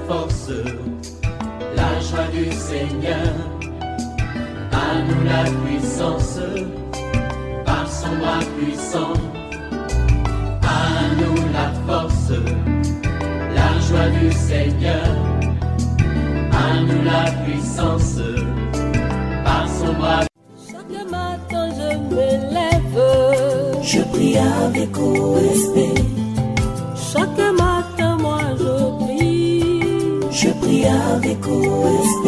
force, la joie du Seigneur. À nous la puissance, par son bras puissant. À nous la force, la joie du Seigneur. À nous la puissance, par son bras. Chaque matin je me lève, je prie avec OSB. chaque matin moi je prie avec OSB.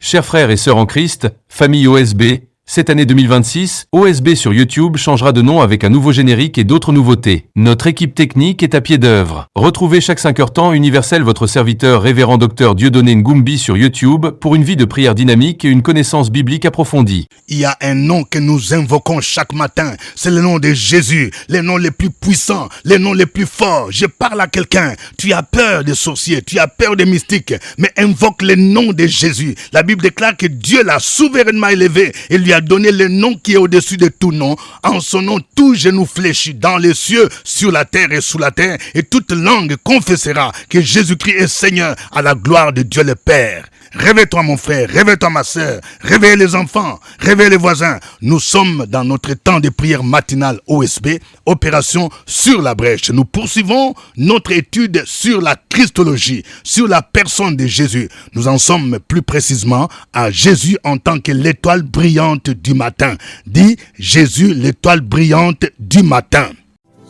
Chers frères et sœurs en Christ, famille OSB, cette année 2026, OSB sur YouTube changera de nom avec un nouveau générique et d'autres nouveautés. Notre équipe technique est à pied d'œuvre. Retrouvez chaque 5 heures temps Universel votre serviteur révérend docteur Dieudonné Ngumbi sur YouTube pour une vie de prière dynamique et une connaissance biblique approfondie. Il y a un nom que nous invoquons chaque matin, c'est le nom de Jésus, les noms les plus puissants, les noms les plus forts. Je parle à quelqu'un, tu as peur des sorciers, tu as peur des mystiques, mais invoque le nom de Jésus. La Bible déclare que Dieu l'a souverainement élevé et lui a donné le nom qui est au-dessus de tout nom. En son nom, tout genou fléchit dans les cieux, sur la terre et sous la terre, et toute langue confessera que Jésus-Christ est Seigneur à la gloire de Dieu le Père. Réveille-toi mon frère, réveille-toi ma sœur, réveille les enfants, réveille les voisins. Nous sommes dans notre temps de prière matinale OSB, opération sur la brèche. Nous poursuivons notre étude sur la Christologie, sur la personne de Jésus. Nous en sommes plus précisément à Jésus en tant que l'étoile brillante du matin. Dis Jésus, l'étoile brillante du matin.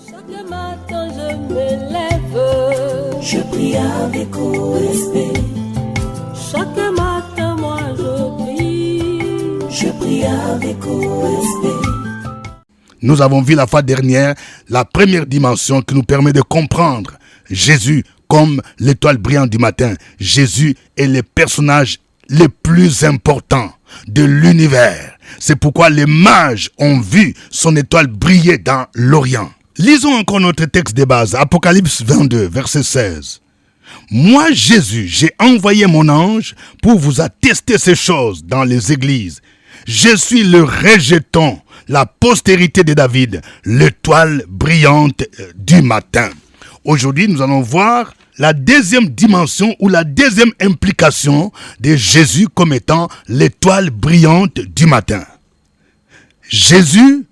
chaque matin je me lève, Je prie avec OSB. chaque matin moi Je prie avec OSB. Nous avons vu la fois dernière la première dimension qui nous permet de comprendre Jésus comme l'étoile brillante du matin. Jésus est le personnage le plus important de l'univers. C'est pourquoi les mages ont vu son étoile briller dans l'Orient. Lisons encore notre texte de base, Apocalypse 22, verset 16. Moi, Jésus, j'ai envoyé mon ange pour vous attester ces choses dans les églises. Je suis le rejeton, la postérité de David, l'étoile brillante du matin. Aujourd'hui, nous allons voir la deuxième dimension ou la deuxième implication de Jésus comme étant l'étoile brillante du matin. Jésus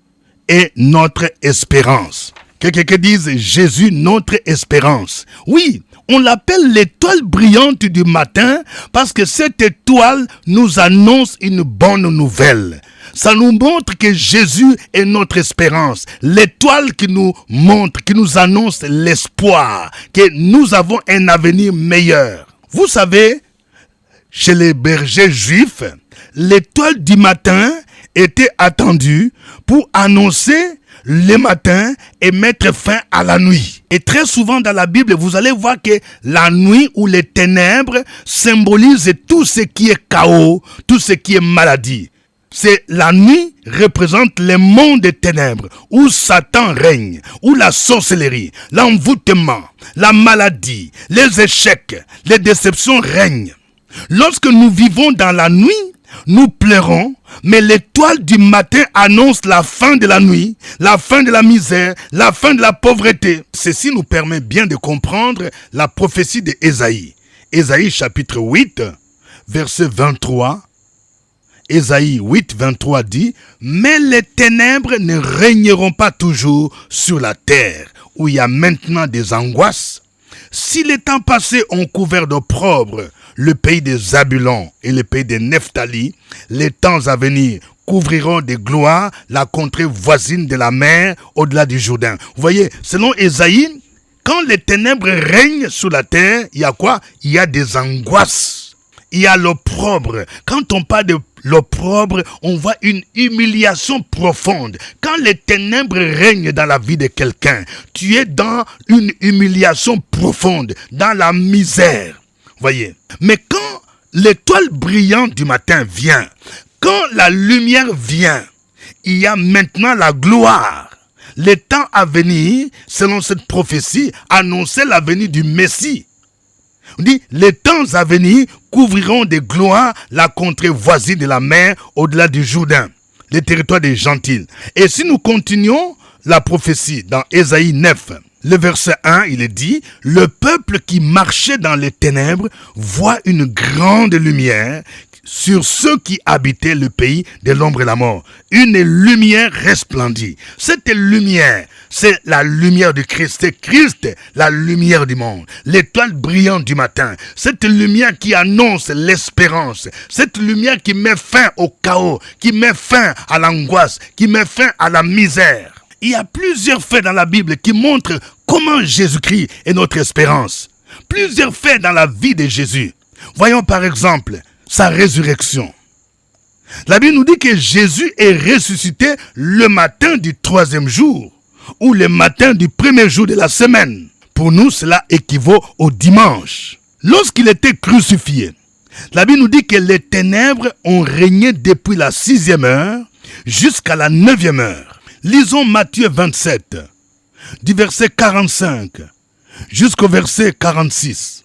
est notre espérance. Quelqu'un dise Jésus, notre espérance. Oui, on l'appelle l'étoile brillante du matin parce que cette étoile nous annonce une bonne nouvelle. Ça nous montre que Jésus est notre espérance. L'étoile qui nous montre, qui nous annonce l'espoir, que nous avons un avenir meilleur. Vous savez, chez les bergers juifs, l'étoile du matin était attendue pour annoncer le matin et mettre fin à la nuit. Et très souvent dans la Bible, vous allez voir que la nuit ou les ténèbres symbolisent tout ce qui est chaos, tout ce qui est maladie. C'est la nuit représente le monde des ténèbres où Satan règne, où la sorcellerie, l'envoûtement, la maladie, les échecs, les déceptions règnent. Lorsque nous vivons dans la nuit, nous pleurons, mais l'étoile du matin annonce la fin de la nuit, la fin de la misère, la fin de la pauvreté. Ceci nous permet bien de comprendre la prophétie d'Ésaïe. Ésaïe chapitre 8, verset 23. Ésaïe 8, 23 dit « Mais les ténèbres ne régneront pas toujours sur la terre, où il y a maintenant des angoisses. Si les temps passés ont couvert d'opprobre le pays des Zabulon et le pays des Nephtali, les temps à venir couvriront de gloire la contrée voisine de la mer au-delà du Jourdain. » Vous voyez, selon Ésaïe, quand les ténèbres règnent sur la terre, il y a quoi? Il y a des angoisses. Il y a l'opprobre. Quand on parle de l'opprobre, on voit une humiliation profonde. Quand les ténèbres règnent dans la vie de quelqu'un, tu es dans une humiliation profonde, dans la misère. Voyez. Mais quand l'étoile brillante du matin vient, quand la lumière vient, il y a maintenant la gloire. Les temps à venir, selon cette prophétie, annonçait la venue du Messie. On dit, les temps à venir couvriront de gloire la contrée voisine de la mer au-delà du Jourdain, les territoires des gentils. Et si nous continuons la prophétie dans Ésaïe 9, Le verset 1, il est dit, « Le peuple qui marchait dans les ténèbres voit une grande lumière sur ceux qui habitaient le pays de l'ombre et la mort. Une lumière resplendit. » Cette lumière, c'est la lumière du Christ. C'est Christ, la lumière du monde. L'étoile brillante du matin. Cette lumière qui annonce l'espérance. Cette lumière qui met fin au chaos, qui met fin à l'angoisse, qui met fin à la misère. Il y a plusieurs faits dans la Bible qui montrent comment Jésus-Christ est notre espérance. Plusieurs faits dans la vie de Jésus. Voyons par exemple sa résurrection. La Bible nous dit que Jésus est ressuscité le matin du 3e jour ou le matin du 1er jour de la semaine. Pour nous, cela équivaut au dimanche. Lorsqu'il était crucifié, la Bible nous dit que les ténèbres ont régné depuis la 6e heure jusqu'à la 9e heure. Lisons Matthieu 27, du verset 45 jusqu'au verset 46.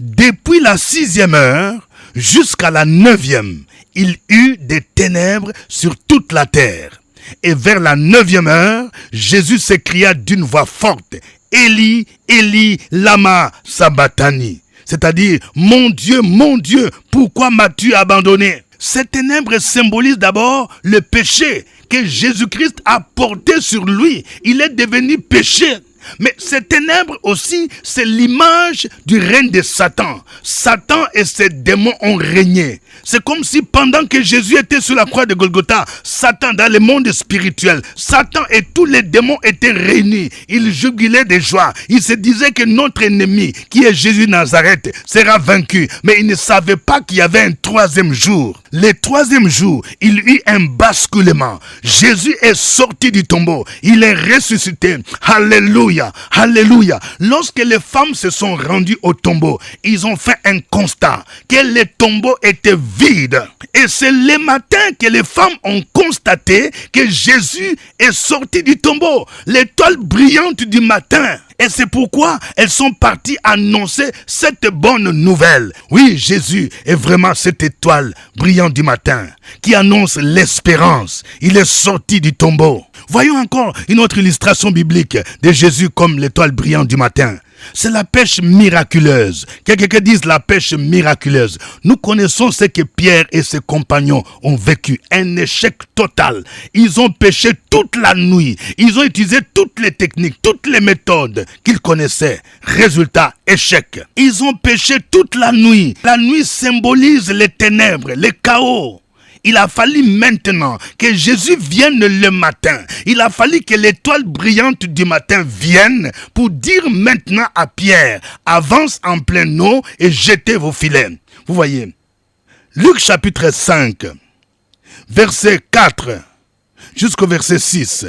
Depuis la 6e heure jusqu'à la 9e, il eut des ténèbres sur toute la terre. Et vers la 9e heure, Jésus s'écria d'une voix forte, « Élie, Élie, lama sabachthani » c'est-à-dire, « Mon Dieu, pourquoi m'as-tu abandonné ?» Ces ténèbres symbolisent d'abord le péché que Jésus-Christ a porté sur lui. Il est devenu péché. Mais ces ténèbres aussi, c'est l'image du règne de Satan. Satan et ses démons ont régné. C'est comme si pendant que Jésus était sur la croix de Golgotha, Satan dans le monde spirituel, Satan et tous les démons étaient réunis. Ils jubilaient de joie. Ils se disaient que notre ennemi, qui est Jésus de Nazareth, sera vaincu. Mais ils ne savaient pas qu'il y avait un 3e jour. Le 3e jour, il y eut un basculement. Jésus est sorti du tombeau. Il est ressuscité. Alléluia. Alléluia. Lorsque les femmes se sont rendues au tombeau, ils ont fait un constat que le tombeau était vide. Et c'est le matin que les femmes ont constaté que Jésus est sorti du tombeau. L'étoile brillante du matin. Et c'est pourquoi elles sont parties annoncer cette bonne nouvelle. Oui, Jésus est vraiment cette étoile brillante du matin qui annonce l'espérance. Il est sorti du tombeau. Voyons encore une autre illustration biblique de Jésus comme l'étoile brillante du matin. C'est la pêche miraculeuse. Quelqu'un dise la pêche miraculeuse. Nous connaissons ce que Pierre et ses compagnons ont vécu. Un échec total. Ils ont pêché toute la nuit. Ils ont utilisé toutes les techniques, toutes les méthodes qu'ils connaissaient. Résultat, échec. Ils ont pêché toute la nuit. La nuit symbolise les ténèbres, les chaos. Il a fallu maintenant que Jésus vienne le matin. Il a fallu que l'étoile brillante du matin vienne pour dire maintenant à Pierre, avance en pleine eau et jetez vos filets. Vous voyez, Luc chapitre 5, verset 4 jusqu'au verset 6.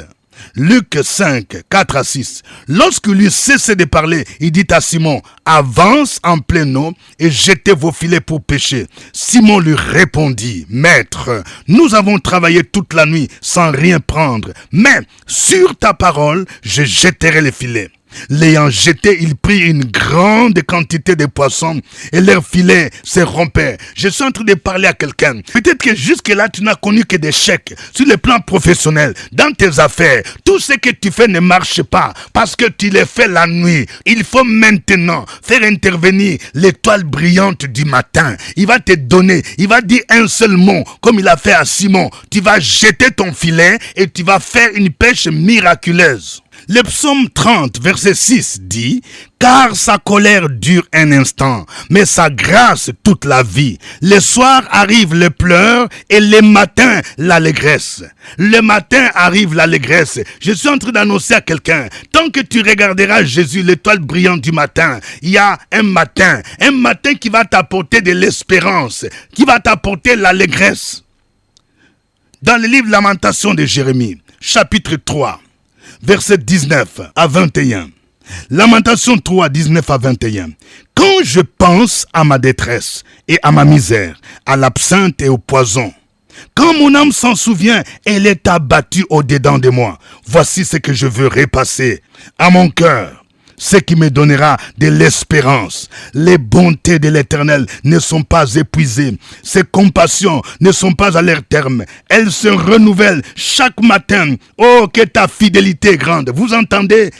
Luc 5, 4 à 6. Lorsqu'il lui cessait de parler, il dit à Simon, avance en pleine eau et jetez vos filets pour pêcher. Simon lui répondit, Maître, nous avons travaillé toute la nuit sans rien prendre, mais sur ta parole, je jetterai les filets. L'ayant jeté, il prit une grande quantité de poissons et leurs filets se rompaient. Je suis en train de parler à quelqu'un. Peut-être que jusque-là, tu n'as connu que des échecs sur le plan professionnel, dans tes affaires. Tout ce que tu fais ne marche pas parce que tu les fais la nuit. Il faut maintenant faire intervenir l'étoile brillante du matin. Il va te donner, il va dire un seul mot, comme il a fait à Simon. Tu vas jeter ton filet et tu vas faire une pêche miraculeuse. Le psaume 30, verset 6 dit « Car sa colère dure un instant, mais sa grâce toute la vie. Le soir arrive le pleurs et le matin l'allégresse. » Le matin arrive l'allégresse. Je suis en train d'annoncer à quelqu'un, tant que tu regarderas Jésus, l'étoile brillante du matin, il y a un matin qui va t'apporter de l'espérance, qui va t'apporter l'allégresse. Dans le livre Lamentation de Jérémie, chapitre 3, verset 19 à 21. Lamentation 3, 19 à 21. Quand je pense à ma détresse et à ma misère, à l'absinthe et au poison, quand mon âme s'en souvient, elle est abattue au-dedans de moi. Voici ce que je veux repasser à mon cœur, ce qui me donnera de l'espérance. Les bontés de l'Éternel ne sont pas épuisées. Ses compassions ne sont pas à leur terme. Elles se renouvellent chaque matin. Oh, que ta fidélité est grande. Vous entendez?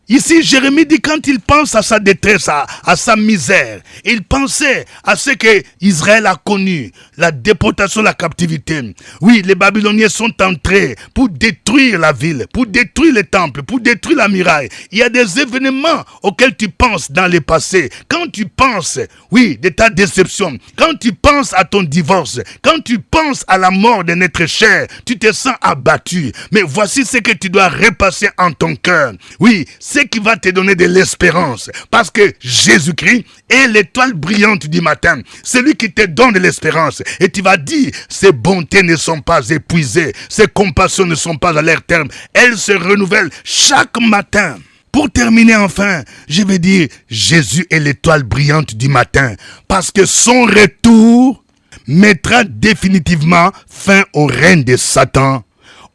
Ici, Jérémie dit quand il pense à sa détresse, à sa misère, il pensait à ce que Israël a connu, la déportation, la captivité. Oui, les Babyloniens sont entrés pour détruire la ville, pour détruire les temples, pour détruire la muraille. Il y a des événements auxquels tu penses dans le passé. Quand tu penses, oui, de ta déception, quand tu penses à ton divorce, quand tu penses à la mort d'un être cher, tu te sens abattu. Mais voici ce que tu dois repasser en ton cœur. Oui, c'est qui va te donner de l'espérance. Parce que Jésus-Christ est l'étoile brillante du matin. C'est lui qui te donne de l'espérance. Et tu vas dire, ses bontés ne sont pas épuisées. Ses compassions ne sont pas à leur terme. Elles se renouvellent chaque matin. Pour terminer enfin, je vais dire, Jésus est l'étoile brillante du matin. Parce que son retour mettra définitivement fin au règne de Satan,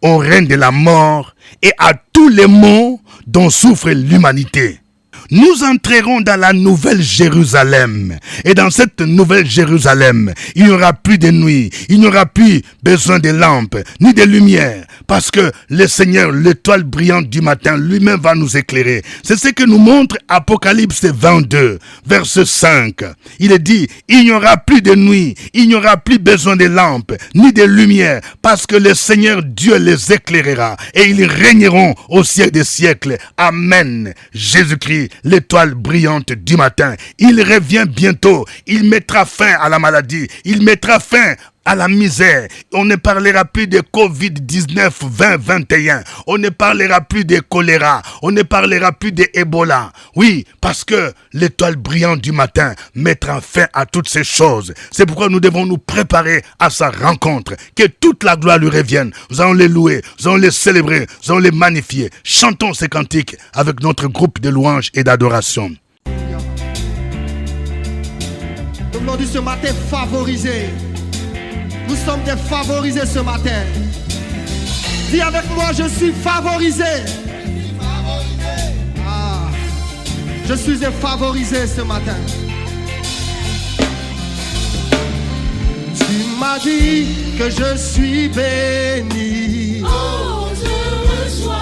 au règne de la mort et à tous les maux dont souffre l'humanité. Nous entrerons dans la nouvelle Jérusalem. Et dans cette nouvelle Jérusalem, il n'y aura plus de nuit. Il n'y aura plus besoin de lampes, ni de lumière. Parce que le Seigneur, l'étoile brillante du matin, lui-même va nous éclairer. C'est ce que nous montre Apocalypse 22, verset 5. Il est dit, il n'y aura plus de nuit. Il n'y aura plus besoin de lampes, ni de lumière. Parce que le Seigneur Dieu les éclairera. Et ils régneront au siècle des siècles. Amen. Jésus-Christ, l'étoile brillante du matin. Il revient bientôt. Il mettra fin à la maladie. Il mettra fin à la misère. On ne parlera plus de Covid-19 2021. On ne parlera plus de choléra. On ne parlera plus de Ebola. Oui, parce que l'étoile brillante du matin mettra fin à toutes ces choses. C'est pourquoi nous devons nous préparer à sa rencontre. Que toute la gloire lui revienne. Nous allons les louer, nous allons les célébrer, nous allons les magnifier. Chantons ces cantiques avec notre groupe de louanges et d'adoration. Nous voulons dire ce matin favorisé. Nous sommes des favorisés ce matin. Dis avec moi, je suis favorisé. Ah, je suis un favorisé ce matin. Tu m'as dit que je suis béni. Oh, je reçois.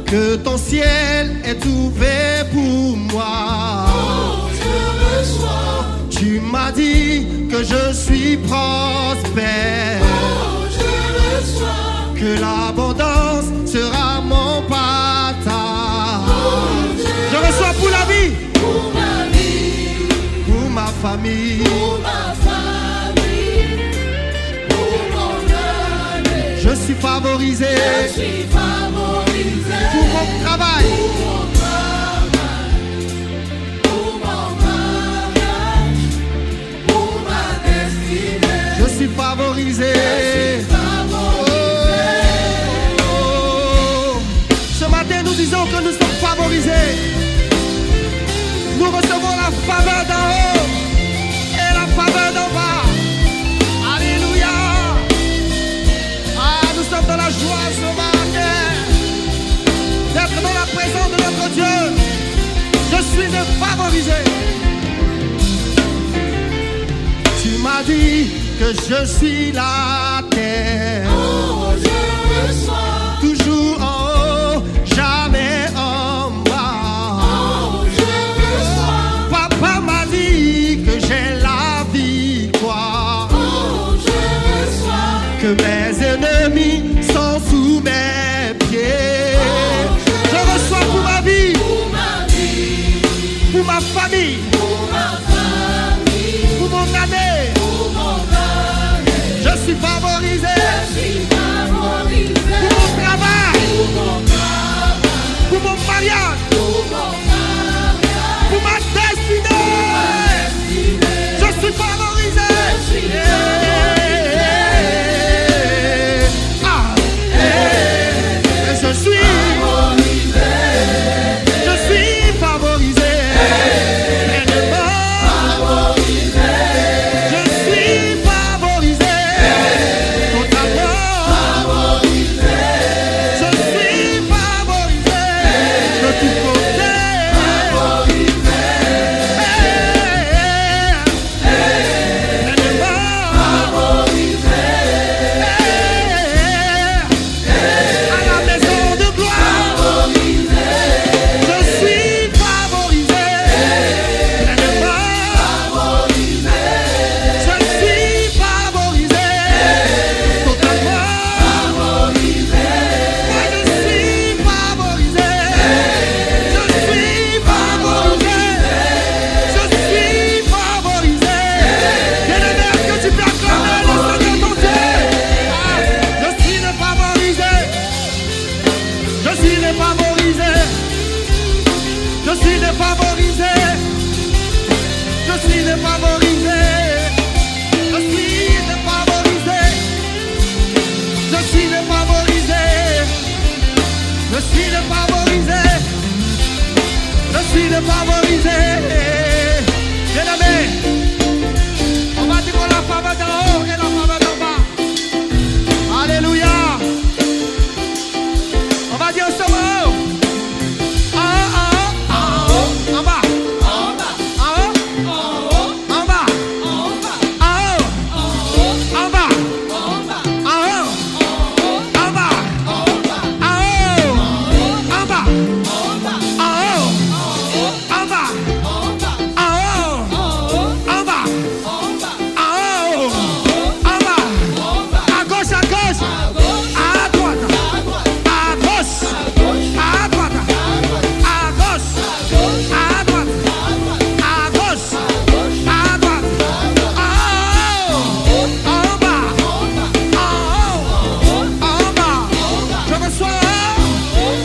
Que ton ciel est ouvert pour moi. Oh, je reçois. Tu m'as dit que je suis prospère. Oh, je reçois. Que l'abondance sera mon partage. Oh, Je reçois pour la vie, pour ma vie, pour ma famille. pour ma famille, pour mon année. Je suis favorisé Je suis favorisé pour mon travail. pour mon travail, pour mon mariage, pour ma destinée. Je suis favorisé. Oh. Ce matin, nous disons que nous sommes favorisés. Nous recevons la faveur d'en haut et la faveur d'en bas. Alléluia. Ah, nous sommes dans la joie ce matin d'être dans la présence de notre Dieu. Je suis un favorisé. Tu m'as dit que je suis la terre. Oh, je reçois. Toujours en haut, jamais en bas. Oh, je reçois. Papa m'a dit que j'ai la victoire. Oh, je reçois. Que mes ennemis sont sous mes pieds. Je reçois pour ma vie, Pour ma vie, pour ma famille, pour ma famille, pour mon année. pour mon année. Je suis favorisé Je suis favorisé pour mon travail, pour mon travail, pour mon mariage, pour mon mariage, pour ma destinée. destinée. Je suis favorisé. Je suis Ah. Et je suis favorisé. Pleinement. Je suis favorisé. Totalement. Je suis favorisé. De tout il est favorisé. Bien-aimé, on va dire qu'on a la faveur d'en haut et la faveur d'en bas. Alléluia. On va dire ensemble en haut. En haut, en haut, en bas. En bas, en haut, en haut, en bas. En bas, en haut, en bas. En bas, en haut, en bas. En bas, en haut, en bas. En haut, en bas. En haut, en bas. En haut, en bas. À gauche, à gauche. À droite. À gauche. À droite. À gauche. À droite. À gauche. À droite. En haut, en bas. En haut, en bas. Je reçois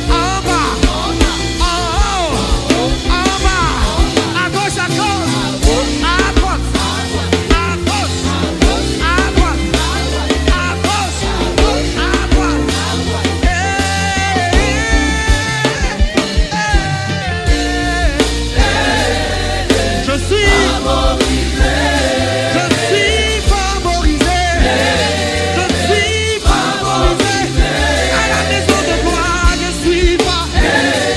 en bas. En haut, en bas. À gauche, à gauche. À droite. À gauche. À droite. À gauche. À droite. Je suis favorisé. Je suis favorisé. Je suis favorisé. À la maison de gloire, je suis favorisé.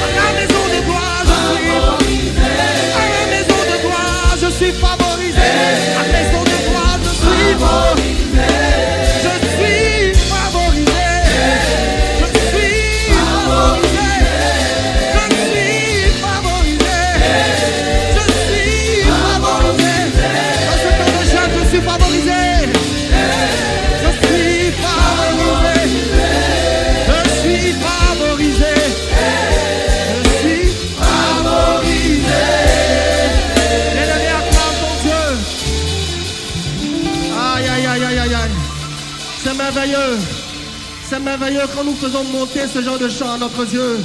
À la maison de gloire, je suis favorisé. À la maison de gloire, je suis favorisé. À la maison de gloire, je suis favorisé. Je suis favorisé. Je suis favorisé. Je suis favorisé. Je suis favorisé. Dans ce temps de jeûne, je suis favorisé. Je suis favorisé. Je suis favorisé. Je suis favorisé. Bien-aimé, acclame ton Dieu. Aïe, aïe, aïe, aïe, aïe, aïe. C'est merveilleux. C'est merveilleux quand nous faisons monter ce genre de chant à notre Dieu.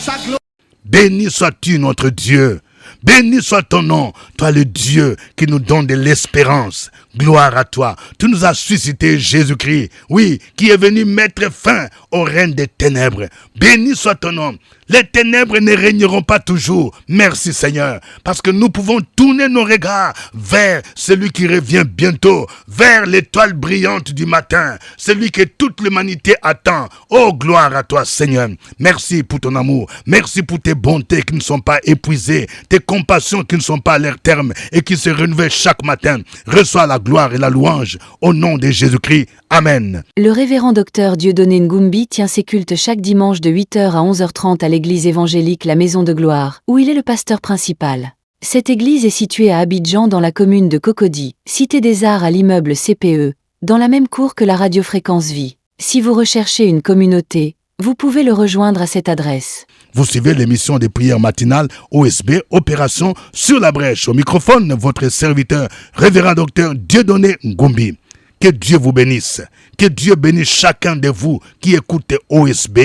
Sa gloire. Béni sois-tu notre Dieu. Béni soit ton nom, toi le Dieu qui nous donne de l'espérance. Gloire à toi. Tu nous as suscité Jésus-Christ, oui, qui est venu mettre fin au règne des ténèbres. Béni soit ton nom. Les ténèbres ne régneront pas toujours. Merci Seigneur, parce que nous pouvons tourner nos regards vers celui qui revient bientôt, vers l'étoile brillante du matin, celui que toute l'humanité attend. Oh, gloire à toi Seigneur. Merci pour ton amour. Merci pour tes bontés qui ne sont pas épuisées, tes compassions qui ne sont pas à leur terme et qui se renouvellent chaque matin. Reçois la gloire et la louange au nom de Jésus-Christ. Amen. Le révérend docteur Dieudonné Ngumbi tient ses cultes chaque dimanche de 8h à 11h30 à l'église évangélique La Maison de Gloire, où il est le pasteur principal. Cette église est située à Abidjan dans la commune de Cocody, cité des Arts à l'immeuble CPE, dans la même cour que la radiofréquence Vie. Si vous recherchez une communauté, vous pouvez le rejoindre à cette adresse. Vous suivez l'émission des prières matinales OSB, Opération sur la brèche. Au microphone, votre serviteur, révérend docteur Dieudonné Ngumbi. Que Dieu vous bénisse. Que Dieu bénisse chacun de vous qui écoute OSB.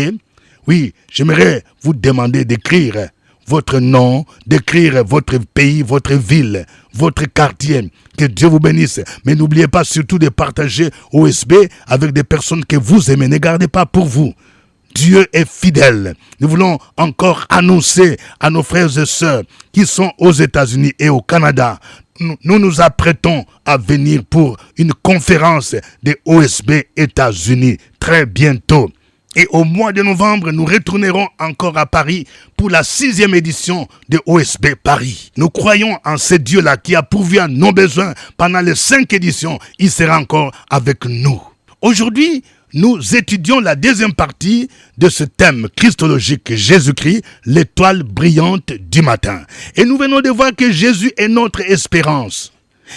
Oui, j'aimerais vous demander d'écrire votre nom, d'écrire votre pays, votre ville, votre quartier. Que Dieu vous bénisse. Mais n'oubliez pas surtout de partager OSB avec des personnes que vous aimez. Ne gardez pas pour vous. Dieu est fidèle. Nous voulons encore annoncer à nos frères et sœurs qui sont aux États-Unis et au Canada. Nous nous apprêtons à venir pour une conférence des OSB États-Unis très bientôt. Et au mois de novembre, nous retournerons encore à Paris pour la 6e édition de OSB Paris. Nous croyons en ce Dieu-là qui a pourvu à nos besoins pendant les 5 éditions. Il sera encore avec nous. Aujourd'hui, nous étudions la deuxième partie de ce thème christologique Jésus-Christ, l'étoile brillante du matin. Et nous venons de voir que Jésus est notre espérance.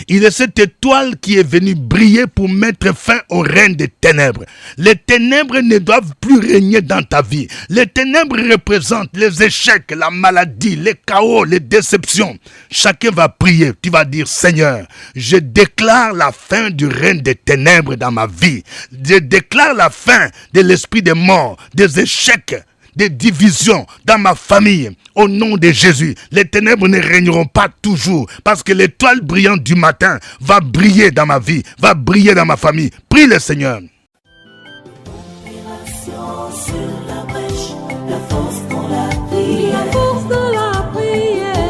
Il est cette étoile qui est venue briller pour mettre fin au règne des ténèbres. Les ténèbres ne doivent plus régner dans ta vie. Les ténèbres représentent les échecs, la maladie, les chaos, les déceptions. Chacun va prier. Tu vas dire, Seigneur, je déclare la fin du règne des ténèbres dans ma vie. Je déclare la fin de l'esprit des morts, des échecs, des divisions dans ma famille. Au nom de Jésus, les ténèbres ne régneront pas toujours parce que l'étoile brillante du matin va briller dans ma vie, va briller dans ma famille. Prie le Seigneur. Opération sur la brèche, la force dans la prière. La force de la prière.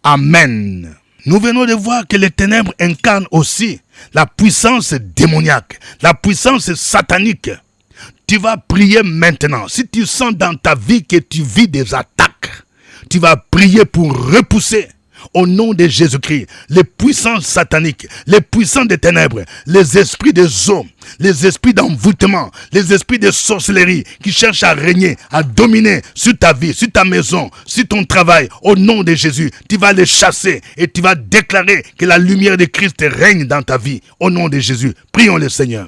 Amen. Nous venons de voir que les ténèbres incarnent aussi la puissance démoniaque, la puissance satanique. Tu vas prier maintenant. Si tu sens dans ta vie que tu vis des attaques, tu vas prier pour repousser au nom de Jésus-Christ les puissances sataniques, les puissants des ténèbres, les esprits des eaux, les esprits d'envoûtement, les esprits de sorcellerie qui cherchent à régner, à dominer sur ta vie, sur ta maison, sur ton travail. Au nom de Jésus, tu vas les chasser et tu vas déclarer que la lumière de Christ règne dans ta vie. Au nom de Jésus, prions le Seigneur.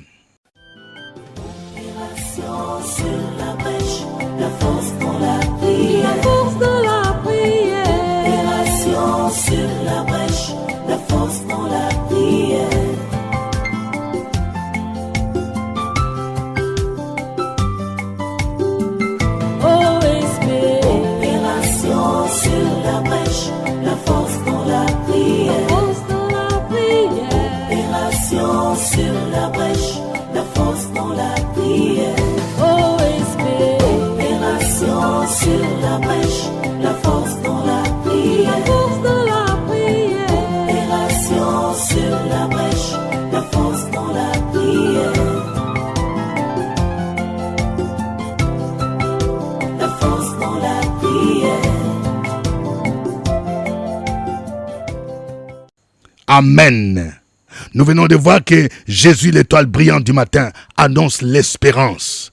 Sur la brèche, la force dans la prière. La force de la prière. Opération sur la brèche, la force dans la prière. OSB. Opération sur la brèche, la force dans la prière. Force de la prière. Opération sur la brèche, la force dans la prière. OSB. Opération sur la brèche, la force dans la prière. Force de la prière. Opération sur la brèche, la force dans la prière. La force dans la prière. Amen. Nous venons de voir que Jésus, l'étoile brillante du matin, annonce l'espérance.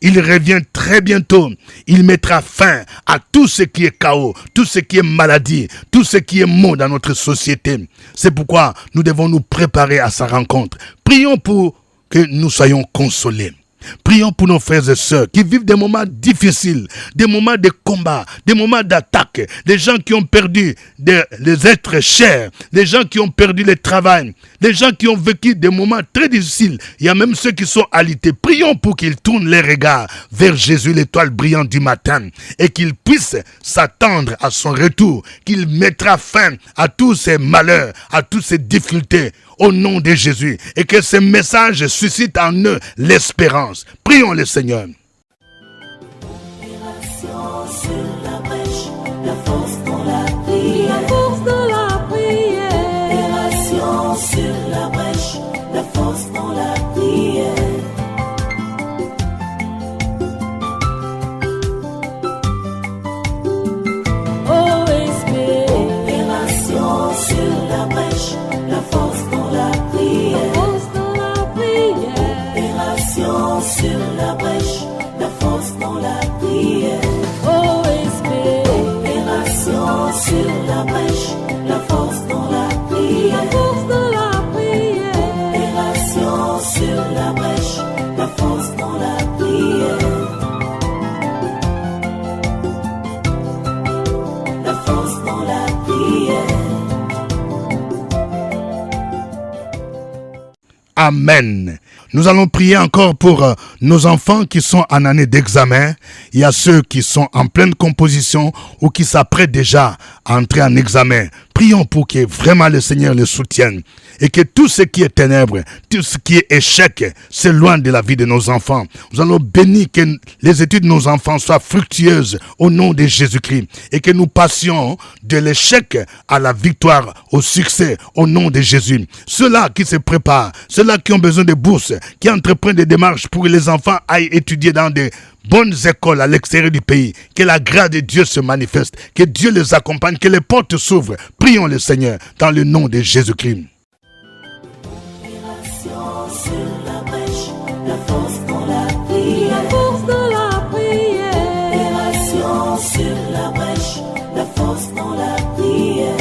Il revient très bientôt. Il mettra fin à tout ce qui est chaos, tout ce qui est maladie, tout ce qui est maux dans notre société. C'est pourquoi nous devons nous préparer à sa rencontre. Prions pour que nous soyons consolés. Prions pour nos frères et sœurs qui vivent des moments difficiles, des moments de combat, des moments d'attaque, des gens qui ont perdu les êtres chers, des gens qui ont perdu le travail, des gens qui ont vécu des moments très difficiles. Il y a même ceux qui sont alités. Prions pour qu'ils tournent les regards vers Jésus, l'étoile brillante du matin, et qu'ils puissent s'attendre à son retour, qu'il mettra fin à tous ces malheurs, à toutes ces difficultés, au nom de Jésus, et que ce message suscite en eux l'espérance. Prions le Seigneur. Opération sur la brèche, la force dans la prière. La force de la prière. Opération sur la brèche, la force dans la prière. OSB. Opération sur la brèche, la force dans la prière. Force de la prière. Opération sur la brèche, la force dans la prière. OSB. Opération sur la brèche, la force dans la prière. Force de la prière. Opération sur la brèche, la force dans la prière. La force dans la prière. Amen. Nous allons prier encore pour nos enfants qui sont en année d'examen. Il y a ceux qui sont en pleine composition ou qui s'apprêtent déjà à entrer en examen. Prions pour que vraiment le Seigneur les soutienne et que tout ce qui est ténèbres, tout ce qui est échec, s'éloigne de la vie de nos enfants. Nous allons bénir que les études de nos enfants soient fructueuses au nom de Jésus-Christ et que nous passions de l'échec à la victoire, au succès au nom de Jésus. Ceux-là qui se préparent, ceux-là qui ont besoin de bourses, qui entreprennent des démarches pour que les enfants aillent étudier dans des bonnes écoles à l'extérieur du pays, que la grâce de Dieu se manifeste, que Dieu les accompagne, que les portes s'ouvrent. Prions le Seigneur dans le nom de Jésus-Christ. Opération sur la brèche, la force dans la prière. La force de la prière. Opération sur la brèche, la force dans la prière.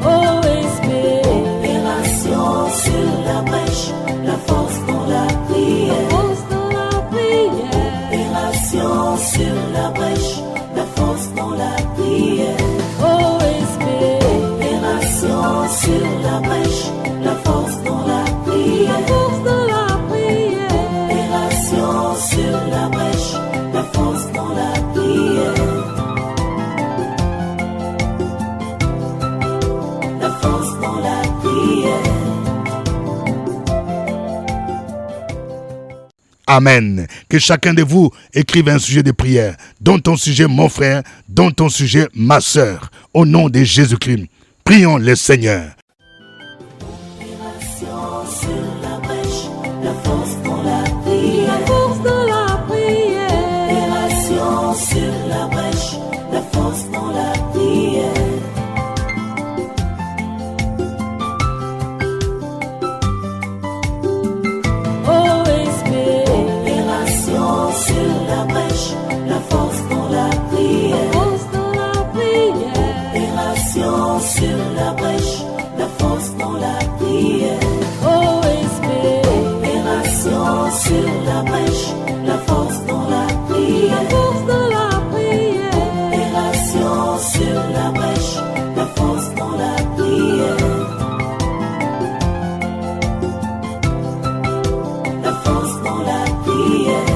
OSB. Opération sur la brèche, la force dans la prière. Force de la prière. Opération sur la brèche, Amen. Que chacun de vous écrive un sujet de prière, dont ton sujet, mon frère, dont ton sujet, ma sœur. Au nom de Jésus-Christ, prions le Seigneur. Sur la brèche, la force dans la prière. La force dans la prière. Opération sur la brèche, la force dans la prière. OSB. Opération sur la brèche, la force dans la prière. La force dans la prière. Opération sur la brèche, la force dans la prière. OSB. Opération sur la brèche, la force dans la prière. La force dans la prière. Opération sur la brèche, la force dans la prière. La force dans la prière.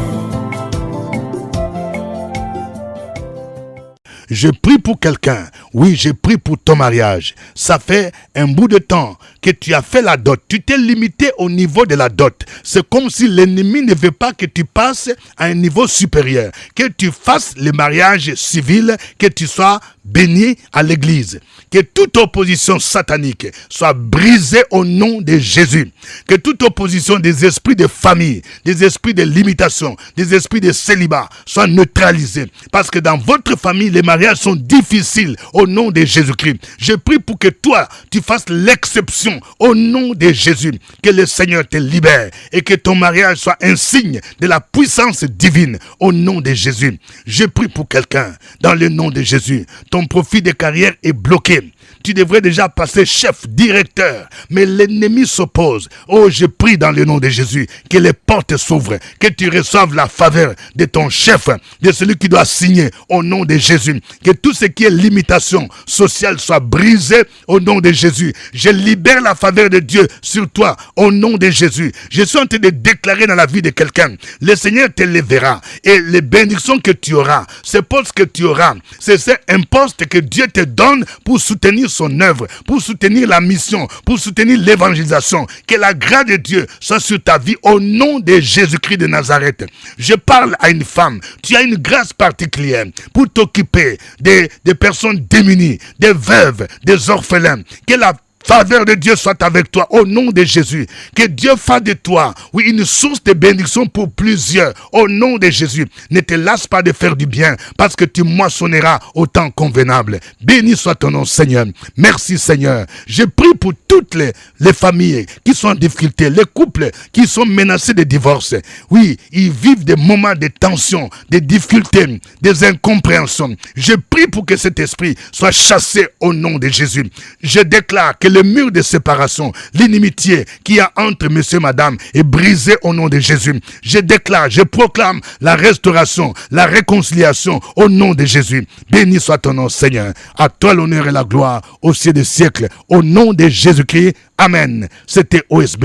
Je prie pour quelqu'un. Oui, je prie pour ton mariage. Ça fait un bout de temps que tu as fait la dot. Tu t'es limité au niveau de la dot. C'est comme si l'ennemi ne veut pas que tu passes à un niveau supérieur. Que tu fasses le mariage civil, que tu sois béni à l'église. Que toute opposition satanique soit brisée au nom de Jésus. Que toute opposition des esprits de famille, des esprits de limitation, des esprits de célibat soit neutralisée. Parce que dans votre famille, les mariages sont difficiles au nom de Jésus-Christ. Je prie pour que toi, tu fasses l'exception au nom de Jésus. Que le Seigneur te libère et que ton mariage soit un signe de la puissance divine au nom de Jésus. Je prie pour quelqu'un dans le nom de Jésus. Ton profil de carrière est bloqué. Tu devrais déjà passer chef, directeur, mais l'ennemi s'oppose. Oh, je prie dans le nom de Jésus que les portes s'ouvrent, que tu reçoives la faveur de ton chef, de celui qui doit signer au nom de Jésus. Que tout ce qui est limitation sociale soit brisé au nom de Jésus. Je libère la faveur de Dieu sur toi au nom de Jésus. Je suis en train de déclarer dans la vie de quelqu'un, le Seigneur te lèvera et les bénédictions que tu auras, ce poste que tu auras, c'est un poste que Dieu te donne pour soutenir son œuvre, pour soutenir la mission, pour soutenir l'évangélisation. Que la grâce de Dieu soit sur ta vie au nom de Jésus-Christ de Nazareth. Je parle à une femme. Tu as une grâce particulière pour t'occuper des personnes démunies, des veuves, des orphelins. Que la faveur de Dieu soit avec toi au nom de Jésus. Que Dieu fasse de toi, oui, une source de bénédiction pour plusieurs au nom de Jésus. Ne te lasse pas de faire du bien parce que tu moissonneras au temps convenable. Béni soit ton nom, Seigneur. Merci, Seigneur. Je prie pour toutes les familles qui sont en difficulté, les couples qui sont menacés de divorce. Oui, ils vivent des moments de tension, des difficultés, des incompréhensions. Je prie pour que cet esprit soit chassé au nom de Jésus. Je déclare que le mur de séparation, l'inimitié qu'il y a entre monsieur et madame est brisé au nom de Jésus. Je déclare, je proclame la restauration, la réconciliation au nom de Jésus. Béni soit ton nom, Seigneur. À toi l'honneur et la gloire au ciel des siècles. Au nom de Jésus-Christ. Amen. C'était OSB.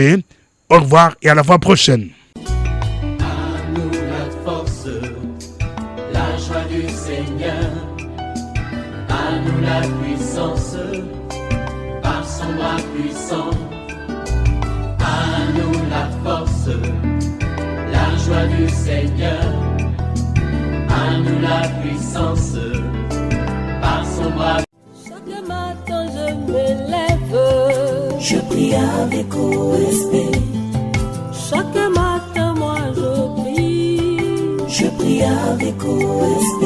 Au revoir et à la fois prochaine. À nous la force, la joie du Seigneur. À nous la puissance, par son bras puissant. À nous la force, la joie du Seigneur. À nous la puissance, par son bras. Chaque matin je me lève. Je prie avec OSB. Chaque matin moi je prie. Je prie avec OSB.